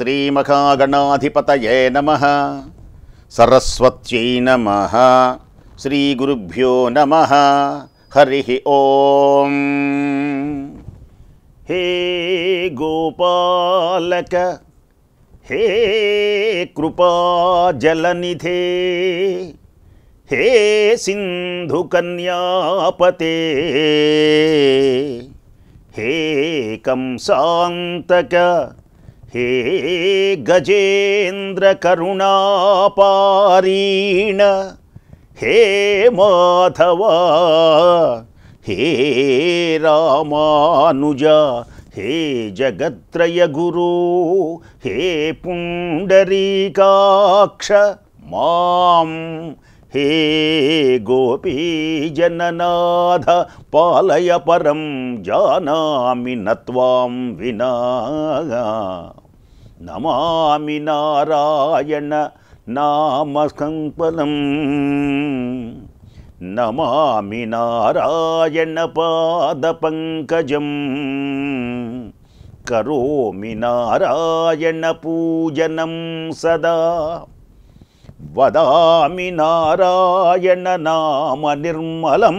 श्रीमहागणाधिपतये नमः। सरस्वत्यै नमः। श्रीगुरुभ्यो नमः। हरिः ओम। हे गोपालक हे कृपाजलनिधे हे सिन्धुकन्यापते हे कंसान्तक हे गजेन्द्रकरुणापारीण हे माधव हे रामानुज हे जगत्रय गुरु हे पुंडरीकाक्ष मां हे गोपीजननाथ पालय परं जानामि न त्वां विना। नमामि नारायण नामसंपदं नमामि नारायण पादपङ्कजं करोमि नारायण पूजनं सदा। वदामि नारायण नाम निर्मलं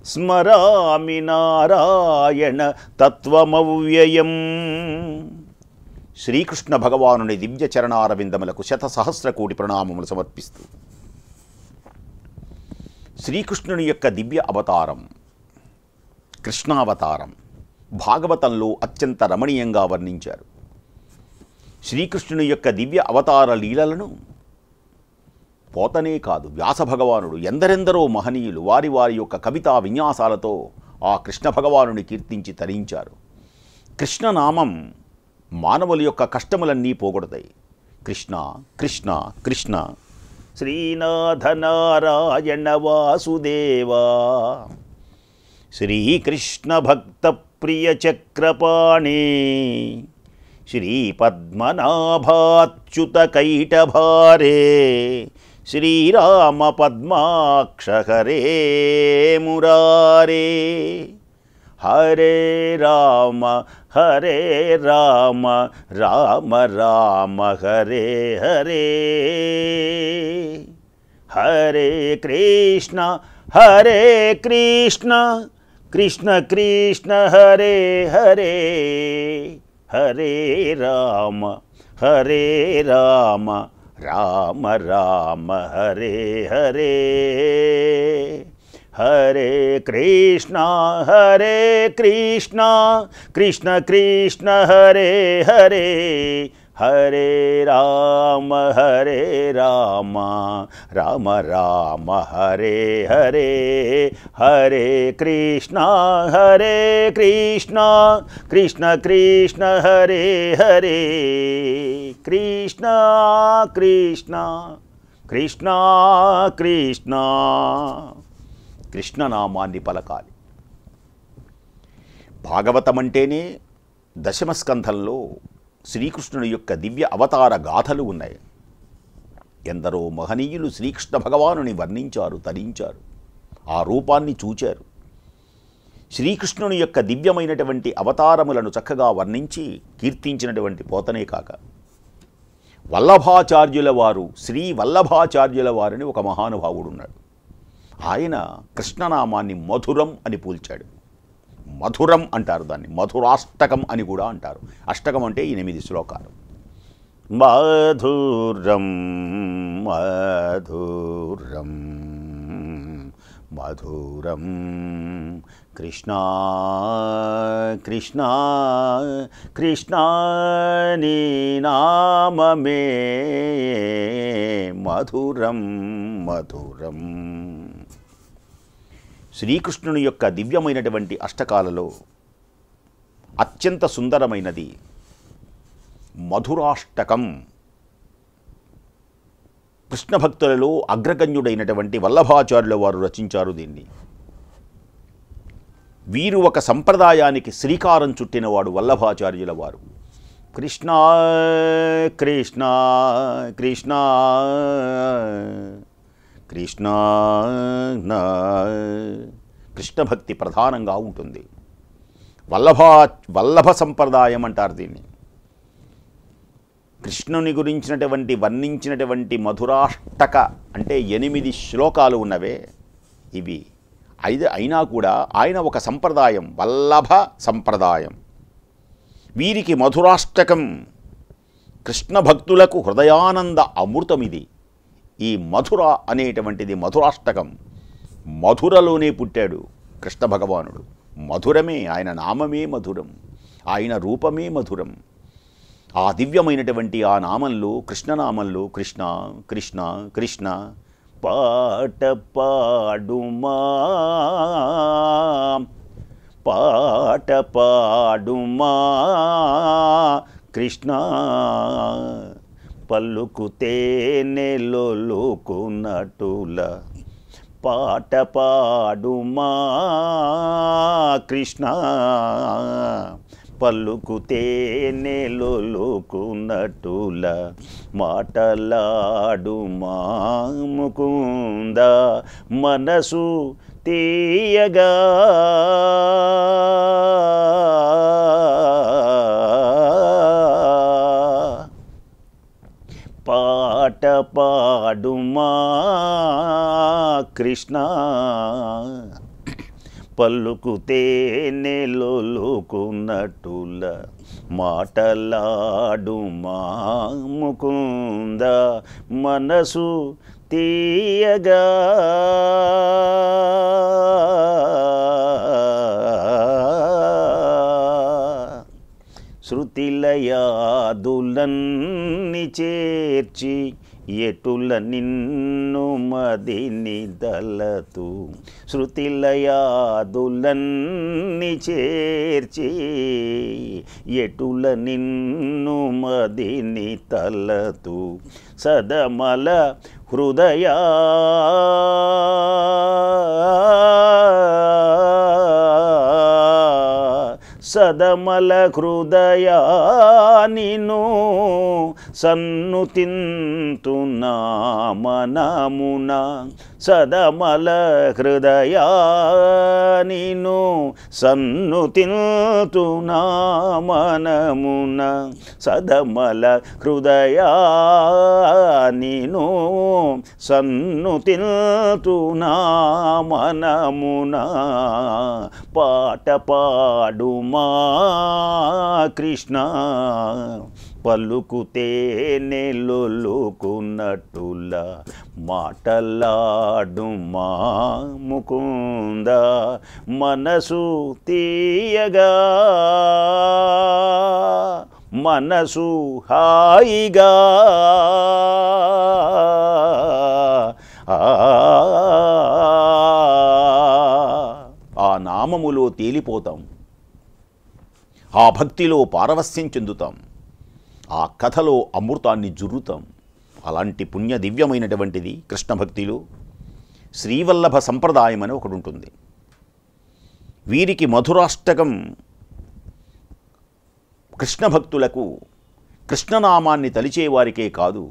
स्मरामि नारायण तत्त्वमव्ययम्। శ్రీకృష్ణ భగవానుని దివ్య చరణారవిందములకు శత సహస్ర కోటి ప్రణామములు సమర్పిస్తూ శ్రీకృష్ణుని యొక్క దివ్య అవతారం కృష్ణావతారం భాగవతంలో అత్యంత రమణీయంగా వర్ణించారు. శ్రీకృష్ణుని యొక్క దివ్య అవతార లీలలను పోతనే కాదు, వ్యాస భగవానుడు ఎందరెందరో మహనీయులు వారి వారి యొక్క కవితా విన్యాసాలతో ఆ కృష్ణ భగవానుని కీర్తించి తరించారు. కృష్ణనామం మానవుల యొక్క కష్టములన్నీ పోగొడతాయి. కృష్ణ కృష్ణ కృష్ణ శ్రీనాథ నారాయణ వాసుదేవా శ్రీకృష్ణ భక్త ప్రియ చక్రపాణి శ్రీపద్మనాభాచ్యుత కైటభారే శ్రీరామ పద్మాక్ష హరే మురారే. హరే రామ రామ రామ హరే హరే. హరే కృష్ణ కృష్ణ కృష్ణ హరే హరే. హరే రామ రామ రామ హరే హరే. హరే కృష్ణ కృష్ణ కృష్ణ హరే హరే. హరే రామ రామ రామ హరే హరే. హరే కృష్ణ కృష్ణ కృష్ణ హరే హరే. కృష్ణ కృష్ణ కృష్ణ కృష్ణ కృష్ణనామాన్ని పలకాలి. భాగవతం అంటేనే దశమస్కంధంలో శ్రీకృష్ణుని యొక్క దివ్య అవతార గాథలు ఉన్నాయి. ఎందరో మహనీయులు శ్రీకృష్ణ భగవానుని వర్ణించారు, తరించారు, ఆ రూపాన్ని చూచారు. శ్రీకృష్ణుని యొక్క దివ్యమైనటువంటి అవతారములను చక్కగా వర్ణించి కీర్తించినటువంటి పోతనే కాక వల్లభాచార్యుల వారు, శ్రీ వల్లభాచార్యుల వారిని ఒక మహానుభావుడు ఉన్నాడు. ఆయన కృష్ణనామాన్ని మధురం అని పోల్చాడు. మధురం అంటారు దాన్ని, మధురాష్టకం అని కూడా అంటారు. అష్టకం అంటే 8 శ్లోకాలు. మధురం మధురం మధురం కృష్ణ కృష్ణ కృష్ణ నీ నామమే మధురం మధురం. శ్రీకృష్ణుని యొక్క దివ్యమైనటువంటి అష్టకాలలో అత్యంత సుందరమైనది మధురాష్టకం. కృష్ణ భక్తులలో అగ్రగణ్యుడైనటువంటి వల్లభాచార్యుల వారు రచించారు దీన్ని. వీరు ఒక సంప్రదాయానికి శ్రీకారం చుట్టినవాడు వల్లభాచార్యుల వారు. కృష్ణ కృష్ణ కృష్ణ కృష్ణ కృష్ణ భక్తి ప్రధానంగా ఉంటుంది. వల్లభ సంప్రదాయం అంటారు దీన్ని. కృష్ణుని గురించినటువంటి వర్ణించినటువంటి మధురాష్టక అంటే 8 శ్లోకాలు ఉన్నవే ఇవి అయినా కూడా ఆయన ఒక సంప్రదాయం, వల్లభ సంప్రదాయం. వీరికి మధురాష్టకం కృష్ణ భక్తులకు హృదయానంద అమృతమిది. ఈ మధుర అనేటువంటిది మధురాష్టకం. మధురలోనే పుట్టాడు కృష్ణ భగవానుడు. మధురమే, ఆయన నామమే మధురం, ఆయన రూపమే మధురం. ఆ దివ్యమైనటువంటి ఆ నామంలో, కృష్ణనామంలో కృష్ణ కృష్ణ కృష్ణ పాట పాడుమా పాట పాడుమా కృష్ణ పలుకుతే నెలొలుకున్నట్టుల పాట పాడుమా కృష్ణ పలుకుతే నెలొలుకున్నట్టుల మాటలాడుమా ముకుంద మనసు తీయగా పాట పాడుమా కృష్ణ పలుకుతే నెలొలుకున్నట్టుల మాటలాడుమా ముకుంద మనసు తీయగా శృతిలయాదులన్ని చేర్చి ఎటుల నిన్ను మదిని దలతు శృతిలయాదులన్ని చేర్చి ఎటుల నిన్ను మదిని తలతు సదమల హృదయా సదమల హృదయా నిను సన్నుతింతునా మనమున సదమల హృదయా నిను సన్నుతింతునా మనమున సదమల హృదయా నిను సన్నుతింతునా మనమున పాట పాడుమా కృష్ణ పలుకుతే నెలొలుకున్నట్టుల మాటలాడుమా ముకుంద మనసు తీయగా మనసు హాయిగా ఆ నామములో తేలిపోతాం, ఆ భక్తిలో పారవస్యం చెందుతాం, ఆ కథలో అమృతాన్ని జుర్రుతాం. అలాంటి పుణ్య దివ్యమైనటువంటిది కృష్ణ భక్తిలో శ్రీవల్లభ సంప్రదాయం అని ఒకటి ఉంటుంది. వీరికి మధురాష్టకం కృష్ణ భక్తులకు కృష్ణనామాన్ని తలిచేవారికే కాదు,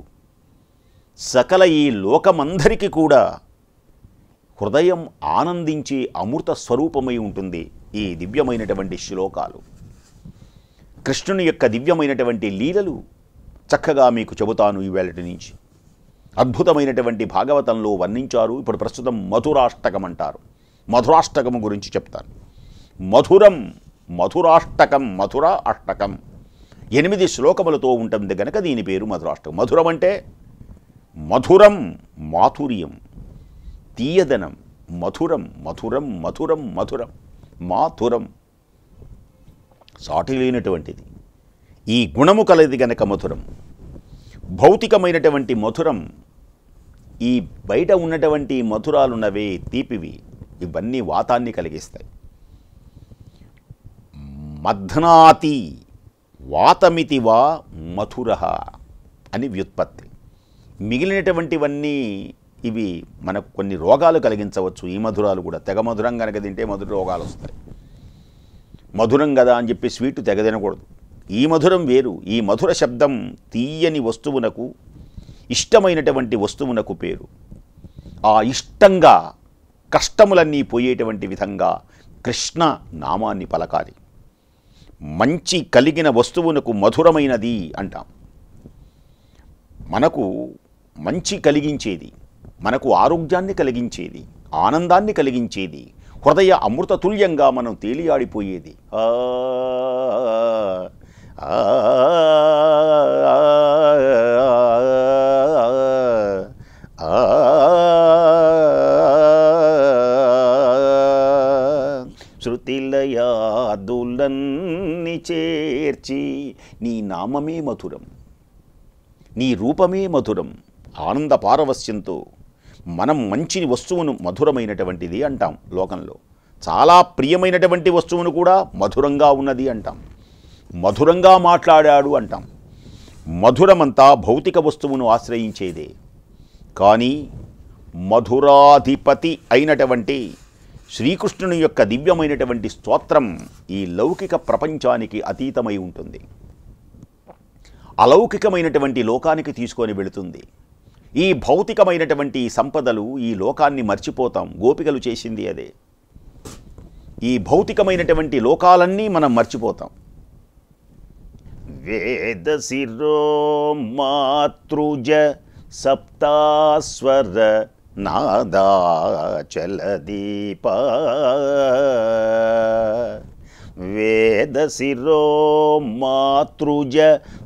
సకల ఈ లోకమందరికీ కూడా హృదయం ఆనందించే అమృత స్వరూపమై ఉంటుంది ఈ దివ్యమైనటువంటి శ్లోకాలు. కృష్ణుని యొక్క దివ్యమైనటువంటి లీలలు చక్కగా మీకు చెబుతాను ఈవేళటి నుంచి. అద్భుతమైనటువంటి భాగవతంలో వర్ణించారు. ఇప్పుడు ప్రస్తుతం మధురాష్టకం అంటారు. మధురాష్టకము గురించి చెప్తాను. మధురం, మధురాష్టకం, మధుర అష్టకం 8 శ్లోకములతో ఉంటుంది కనుక దీని పేరు మధురాష్టకం. మధురం అంటే మధురం, మాధుర్యం, తీయదనం. మధురం, మధురం, మధురం, మధురం, మాధురం, సాటి లేనటువంటిది. ఈ గుణము కలది గనక మధురం. భౌతికమైనటువంటి మధురం, ఈ బయట ఉన్నటువంటి మధురాలున్నవే తీపివి, ఇవన్నీ వాతాన్ని కలిగిస్తాయి. మధ్నాతి వాతమితి వా మధుర అని వ్యుత్పత్తి. మిగిలినటువంటివన్నీ ఇవి మనకు కొన్ని రోగాలు కలిగించవచ్చు. ఈ మధురాలు కూడా తెగ మధురం కనుక తింటే మధుర రోగాలు వస్తాయి. మధురం కదా అని చెప్పి స్వీటు తెగ తినకూడదు. ఈ మధురం వేరు. ఈ మధుర శబ్దం తీయని వస్తువునకు, ఇష్టమైనటువంటి వస్తువునకు పేరు. ఆ ఇష్టంగా కష్టములన్నీ పోయేటువంటి విధంగా కృష్ణ నామాన్ని పలకాలి. మంచి కలిగిన వస్తువునకు మధురమైనది అంటాం. మనకు మంచి కలిగించేది, మనకు ఆరోగ్యాన్ని కలిగించేది, ఆనందాన్ని కలిగించేది, హృదయ అమృతతుల్యంగా మనం తేలియాడిపోయేది. శృతిలయాదులన్ని చేర్చి నీ నామమే మధురం, నీ రూపమే మధురం. ఆనంద పారవస్యంతో మనం మంచి వస్తువును మధురమైనటువంటిది అంటాం. లోకంలో చాలా ప్రియమైనటువంటి వస్తువును కూడా మధురంగా ఉన్నది అంటాం, మధురంగా మాట్లాడాడు అంటాం. మధురమంతా భౌతిక వస్తువును ఆశ్రయించేదే. కానీ మధురాధిపతి అయినటువంటి శ్రీకృష్ణుని యొక్క దివ్యమైనటువంటి స్తోత్రం ఈ లౌకిక ప్రపంచానికి అతీతమై ఉంటుంది, అలౌకికమైనటువంటి లోకానికి తీసుకొని వెళుతుంది. ఈ భౌతికమైనటువంటి సంపదలు, ఈ లోకాన్ని మర్చిపోతాం. గోపికలు చేసింది అదే. ఈ భౌతికమైనటువంటి లోకాలన్నీ మనం మర్చిపోతాం. వేదశిరో మాతృజ సప్తాస్వర నాదాచలదీప వేదశిరో మాతృజ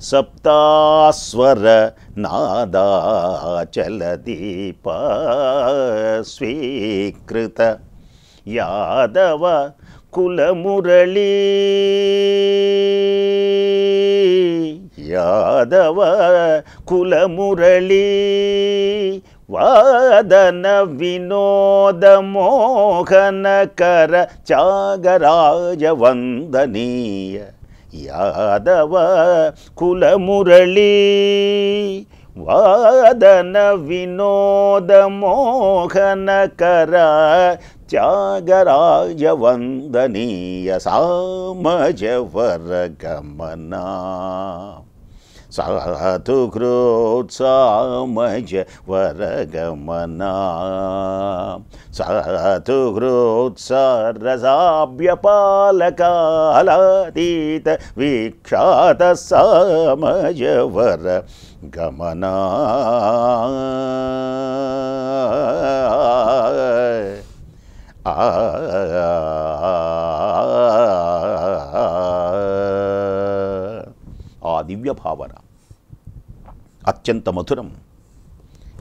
సప్తాస్వర నాదాచలదీప స్వీకృత యాదవ కులమురళీ యాదవ కులమురళీ వాదన వినోద మోహనకర త్యాగరాజ వందనీయ యాదవ కులమురళీ వాదన వినోద మోహనకర త్యాగరాజ వందనీయ సామజవర గమనా సాధుహృత్సామజ వరగమనా సాధుహృత్సరసాభ్యపాలకాలాతీత వీక్షాత సామజ వర గమనా ఆ దివ్య భావన అత్యంత మధురం.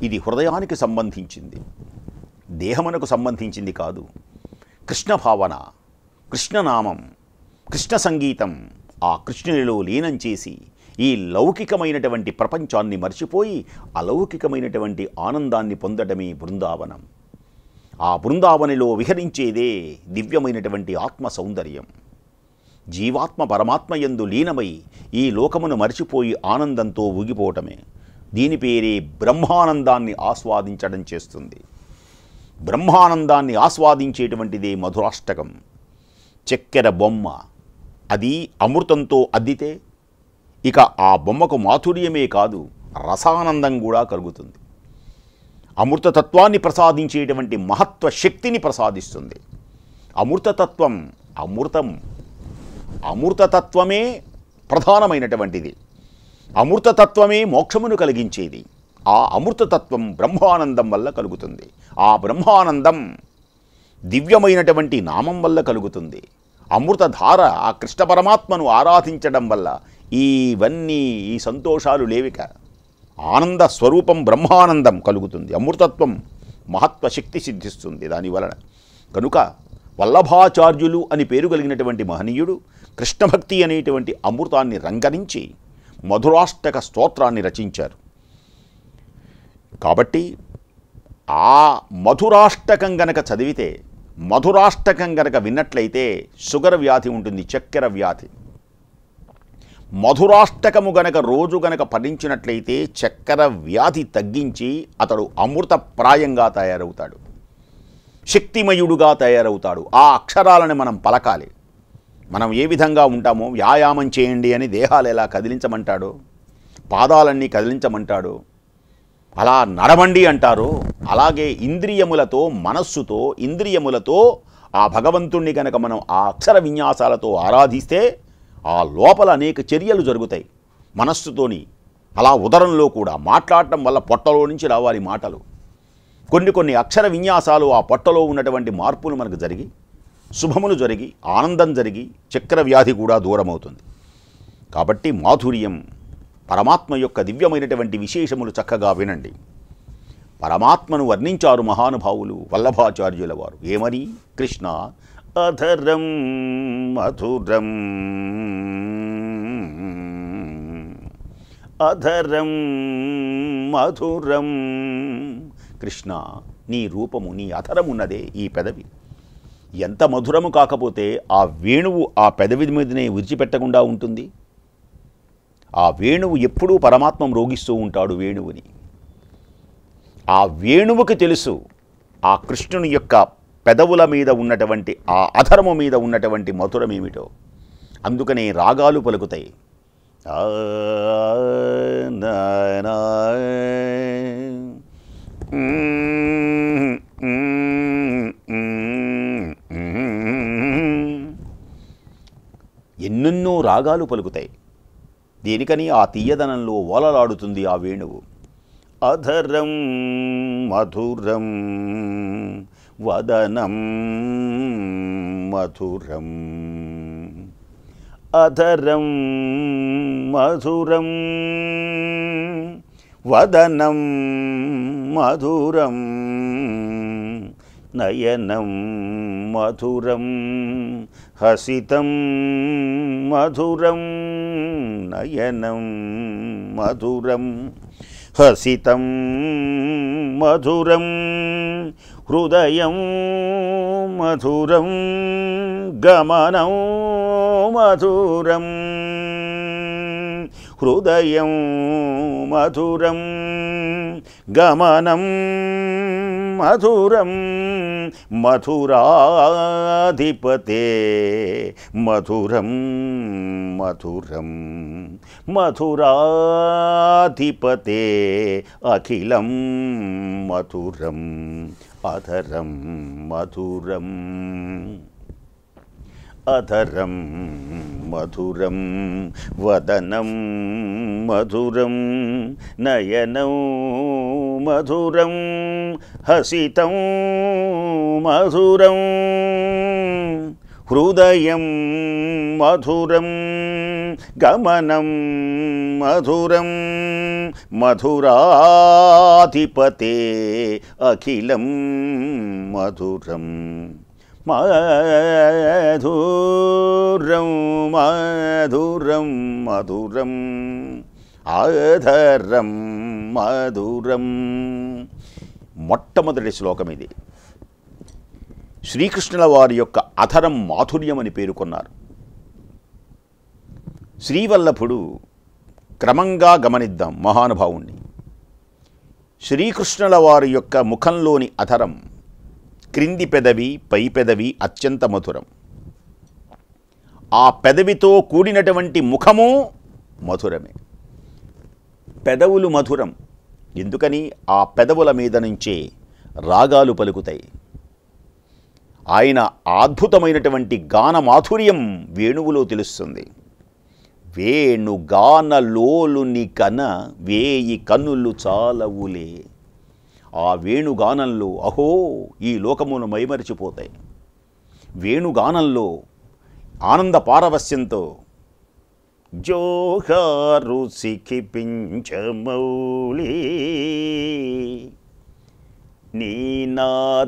ఇది హృదయానికి సంబంధించింది, దేహమునకు సంబంధించింది కాదు. కృష్ణ భావన, కృష్ణనామం, కృష్ణ సంగీతం ఆ కృష్ణునిలో లీనం చేసి ఈ లౌకికమైనటువంటి ప్రపంచాన్ని మర్చిపోయి అలౌకికమైనటువంటి ఆనందాన్ని పొందడమే బృందావనం. ఆ బృందావనిలో విహరించేదే దివ్యమైనటువంటి ఆత్మ సౌందర్యం. జీవాత్మ పరమాత్మ యందు లీనమై ఈ లోకమును మర్చిపోయి ఆనందంతో ఊగిపోవటమే. దీని పేరే బ్రహ్మానందాన్ని ఆస్వాదించడం చేస్తుంది. బ్రహ్మానందాన్ని ఆస్వాదించేటువంటిదే మధురాష్టకం. చక్కెర బొమ్మ అది అమృతంతో అద్దితే ఇక ఆ బొమ్మకు మాధుర్యమే కాదు, రసానందం కూడా కలుగుతుంది. అమృతతత్వాన్ని ప్రసాదించేటువంటి మహత్వ శక్తిని ప్రసాదిస్తుంది. అమృతతత్వం, అమృతం, అమృతతత్వమే ప్రధానమైనటువంటిది. అమృతతత్వమే మోక్షమును కలిగించేది. ఆ అమృతతత్వం బ్రహ్మానందం వల్ల కలుగుతుంది. ఆ బ్రహ్మానందం దివ్యమైనటువంటి నామం వల్ల కలుగుతుంది. అమృతధార ఆ కృష్ణ పరమాత్మను ఆరాధించడం వల్ల ఇవన్నీ ఈ సంతోషాలు లేవిక. ఆనంద స్వరూపం బ్రహ్మానందం కలుగుతుంది. అమృతత్వం మహత్వ శక్తి సిద్ధిస్తుంది దానివలన. కనుక వల్లభాచార్యులు అని పేరు కలిగినటువంటి మహనీయుడు కృష్ణభక్తి అనేటువంటి అమృతాన్ని రంగరించి మధురాష్టక స్తోత్రాన్ని రచించారు. కాబట్టి ఆ మధురాష్టకం గనక చదివితే, మధురాష్టకం గనక విన్నట్లయితే షుగర్ వ్యాధి ఉంటుంది, చక్కెర వ్యాధి. మధురాష్టకము గనక రోజు గనక పఠించినట్లయితే చక్కెర వ్యాధి తగ్గించి అతడు అమృతప్రాయంగా తయారవుతాడు, శక్తిమయుడుగా తయారవుతాడు. ఆ అక్షరాలను మనం పలకాలి. మనం ఏ విధంగా ఉంటామో వ్యాయామం చేయండి అని దేహాలు ఎలా కదిలించమంటాడో, పాదాలన్నీ కదిలించమంటాడో, అలా నడవండి అంటారో, అలాగే ఇంద్రియములతో, మనస్సుతో, ఇంద్రియములతో ఆ భగవంతుణ్ణి కనుక మనం ఆ అక్షర విన్యాసాలతో ఆరాధిస్తే ఆ లోపల అనేక చర్యలు జరుగుతాయి. మనస్సుతోని అలా ఉదరంలో కూడా మాట్లాడటం వల్ల పొట్టలో నుంచి రావాలి మాటలు. కొన్ని అక్షర విన్యాసాలు ఆ పొట్టలో ఉన్నటువంటి మార్పులు మనకు జరిగి శుభములు జరిగి ఆనందం జరిగి చక్ర వ్యాధి కూడా దూరమవుతుంది. కాబట్టి మాధుర్యం, పరమాత్మ యొక్క దివ్యమైనటువంటి విశేషములు చక్కగా వినండి. పరమాత్మను వర్ణించారు మహానుభావులు వల్లభాచార్యుల వారు. ఏమని? కృష్ణ అధరం మధురం, అధరం మధురం. కృష్ణ, నీ రూపము, నీ అధరమున్నదే ఈ పెదవి ఎంత మధురము కాకపోతే ఆ వేణువు ఆ పెదవి మీదనే విడిచిపెట్టకుండా ఉంటుంది. ఆ వేణువు ఎప్పుడూ పరమాత్మ రోగిస్తూ ఉంటాడు వేణువుని. ఆ వేణువుకి తెలుసు ఆ కృష్ణుని యొక్క పెదవుల మీద ఉన్నటువంటి ఆ అధరము మీద ఉన్నటువంటి మధురం ఏమిటో. అందుకనే రాగాలు పలుకుతాయి. ఎన్నెన్నో రాగాలు పలుకుతాయి. దేనికని? ఆ తీయదనంలో ఓలలాడుతుంది ఆ వేణువు. అధరం మధురం వదనం మధురం, అధరం మధురం వదనం మధురం, నయనం మధురం హసితం మధురం, నయనం మధురం హసితం మధురం, హృదయం మధురం గమనం మధురం, హృదయం మధురం గమనం మధురం, మధురాధిపతే మధురం మధురం, మధురాధిపతే అఖిలం మధురం, అధరం మధురం, అధరం మధురం వదనం మధురం, నయనం మధురం హసితం మధురం, హృదయం మధురం గమనం మధురం, మధురాధిపతే అఖిలం మధురం, మధురం మధురం మధురం, ఆధరం మధురం. మొట్టమొదటి శ్లోకం ఇది. శ్రీకృష్ణుల వారి యొక్క అధరం మాధుర్యం అని పేర్కొన్నారు. శ్రీవల్లభుడు క్రమంగా గమనిద్దాం మహానుభావుణ్ణి. శ్రీకృష్ణుల వారి యొక్క ముఖంలోని అధరం, క్రింది పెదవి పై పెదవి అత్యంత మధురం. ఆ పెదవితో కూడినటువంటి ముఖము మధురమే. పెదవులు మధురం. ఎందుకని? ఆ పెదవుల మీద నుంచే రాగాలు పలుకుతాయి. ఆయన అద్భుతమైనటువంటి గాన మాధుర్యం వేణువులో తెలుస్తుంది. వేణుగానలోలుని కన వేయి కన్నులు చాలవులే. ఆ వేణుగానంలో అహో ఈ లోకమును మైమరిచిపోతాయి. వేణుగానంలో ఆనంద పారవస్యంతో జోహారు సిఖిపించమౌళి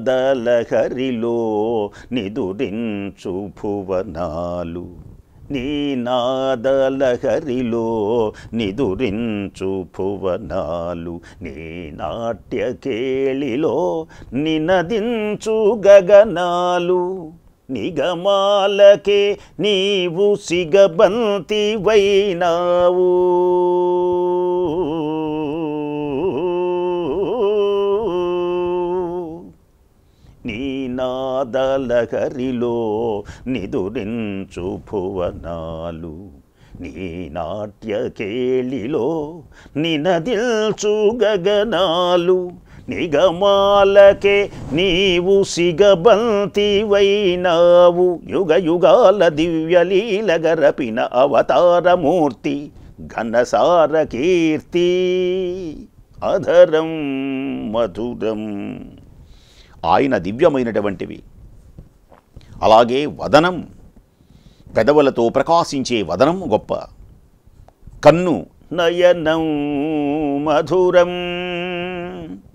నీనాదలహరిలో నిదురించు భువనాలు, నీనాదలహరిలో నిదురించు భువనాలు, నీ నాట్యకేళిలో నినదించు గగనాలు, నిగమాలకే నీవు సిగబంతి వైనావు, నీ నాదలహరిలో నిదురించు భువనాలు, నీ నాట్యకేళిలో నినదిల్చు గగనాలు, నిగమాలకే నీవు సిగబంతి వైనావు, యుగ యుగాల దివ్యలీల గరపిన అవతారమూర్తి, ఘనసార కీర్తి అధరం మధురం. ఆయన దివ్యమైనటువంటివి. అలాగే వదనం, పెదవులతో ప్రకాశించే వదనం గొప్ప. కన్ను నయనం మధురం,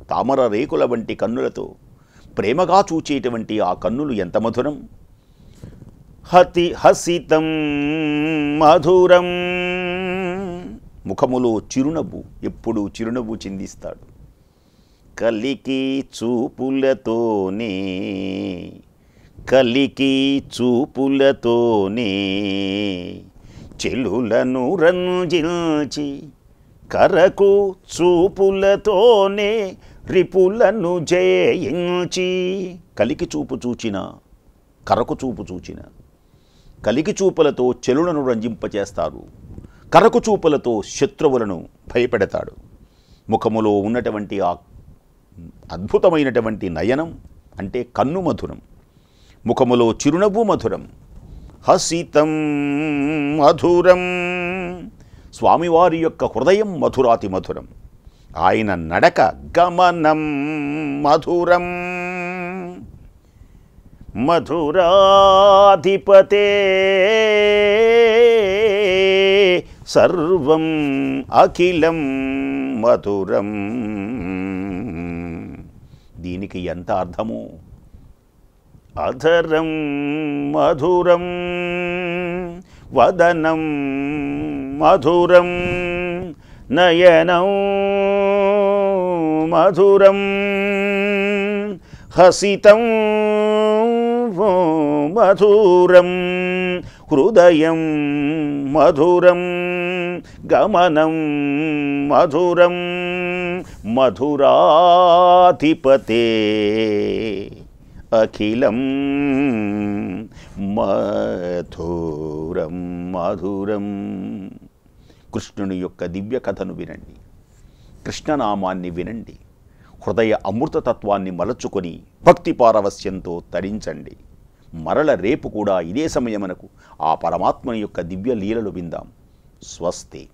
తామర రేకుల వంటి కన్నులతో ప్రేమగా చూచేటువంటి ఆ కన్నులు ఎంత మధురం. హసితం మధురం, ముఖములో చిరునవ్వు, ఎప్పుడూ చిరునవ్వు చిందిస్తాడు. కలికి చూపులతోనే, కలికి చూపులతోనే చెలులను రంజిల్చి, కరకు చూపులతోనే రిపులను జయించి. కలికి చూపు చూచిన, కరకు చూపు చూచిన, కలికి చూపులతో చెలులను రంజింపచేస్తారు, కరకు చూపులతో శత్రువులను భయపెడతాడు. ముఖములో ఉన్నటువంటి ఆ అద్భుతమైనటువంటి నయనం అంటే కన్ను మధురం, ముఖములో చిరునవ్వు మధురం. హసితం మధురం, స్వామివారి యొక్క హృదయం మధురాతి మధురం. ఆయన నడక గమనం మధురం. మధురాధిపతే సర్వం అఖిలం మధురం. దీనికి ఎంత అర్థము. అధరం మధురం, వదనం మధురం, నయనం మధురం, హసితం మధురం, హృదయం మధురం, గమనం మధురం. మధురాధిపతే అఖిలం మధురం మధురం. కృష్ణుని యొక్క దివ్య కథను వినండి, కృష్ణనామాన్ని వినండి, హృదయ అమృతతత్వాన్ని మలచుకొని భక్తి పారవస్యంతో తరించండి. మరల రేపు కూడా ఇదే సమయమునకు ఆ పరమాత్మని యొక్క దివ్య లీలలు విందాం. స్వస్తి.